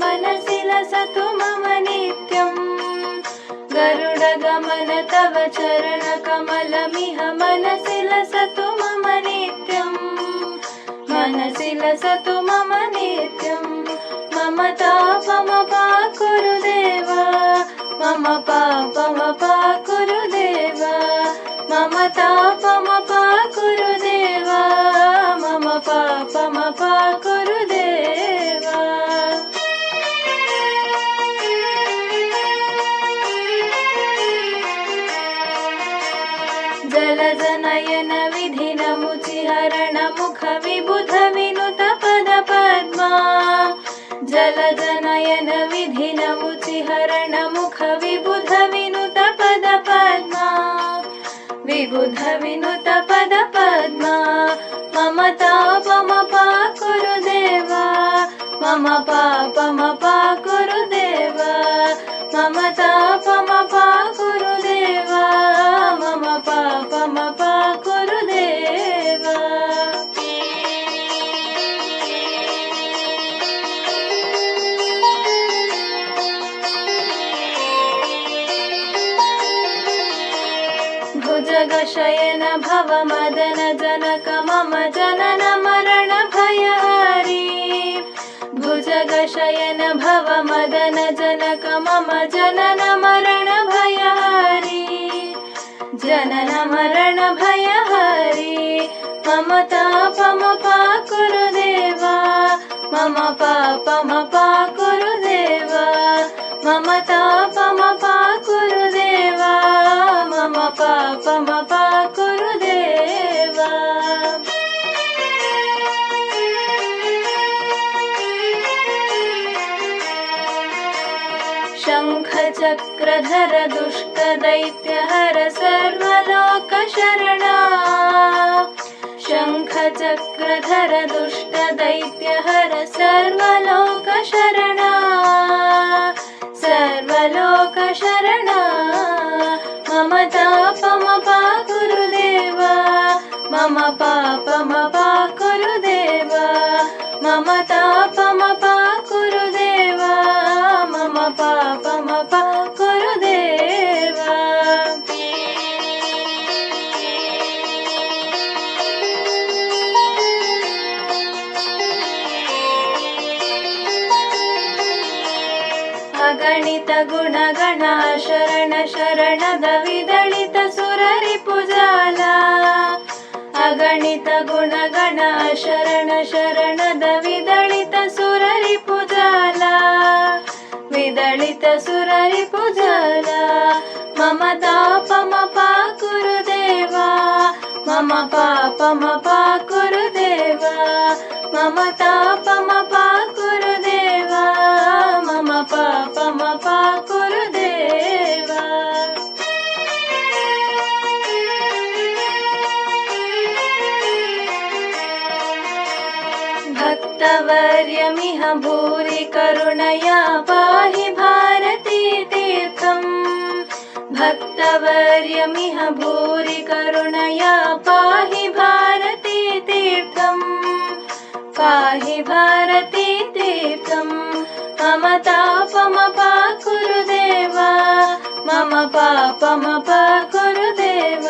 मनसि लसतु मम नित्यम् गरुडगमन तव चरणकमलमिह मनसि लसतु मम नित्यम् मनसि लसतु मम नित्यम् मम तापमपाकुरु देव मम पापमपाकुरु देव मम तापमपाकुरु देव मम पापमपाकुरु देव जलजनयन विधिनमुचिहरण मुख विबुध विनुत पद पद्मा जलजनयन विधिनमुचिहरण मुख विबुध विनुत पद पद्मा विबुध विनुत पद पद्मा मम तापमपाकुरु देव मम पापमपाकुरु देव मम तापमपाकुरु देव मम पापमपाकुरु देव भुजगशयन भव मदन जनक मम जनन मरण भयहारी भुजगशयन भव मदन जनक मम जनन मरण भयहारी जनन मरण भयहारी मम तापमपाकुरु देव मम पापमपाकुरु देव मम तापमपाकुरु देव मम पापमपाकुरु देव शङ्खचक्रधर दुष्टदैत्यहर सर्वलोकशरणा शङ्खचक्रधर दुष्टदैत्यहर सर्वलोकशरणा सर्वलोकशरणा मम तापमपाकुरु देव मम पापमपाकुरु देव मम तापमपाकुरु देव मम पापमपाकुरु देव अगणित गुणगण शरण शरणद विदलित सुररिपुजाला अगणित गुणगण शरण शरणद विदलित सुररिपुजाला विदलित सुररिपुजाला मम तापमपाकुरु देव मम पापमपाकुरु देव मम तापमपाकुरु देव मम पापमपाकुरु देव भक्तवर्यमिह भूरि करुणया पाहि भारती तीर्थम् भक्तवर्यमिह भूरि करुणया पाहि भारती तीर्थम् पाहि भारती तीर्थम् मम तापमपाकुरु देव मम पापमपाकुरु देव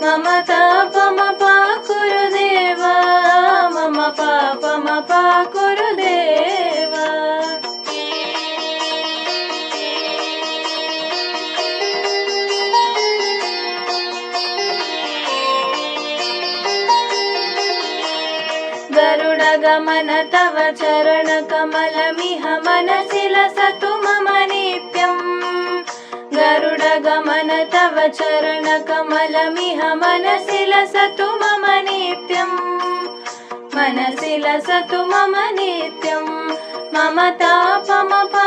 मम तापमपाकुरु देव मम पापमपाकुरु देव गरुडगमन तव चरणकमलमिह मनसि लसतु मम नित्यम् गरुडगमन तव चरणकमलमिह मनसि लसतु मम नित्यम् मनसि लसतु मम नित्यम् मम तापमपाकुरु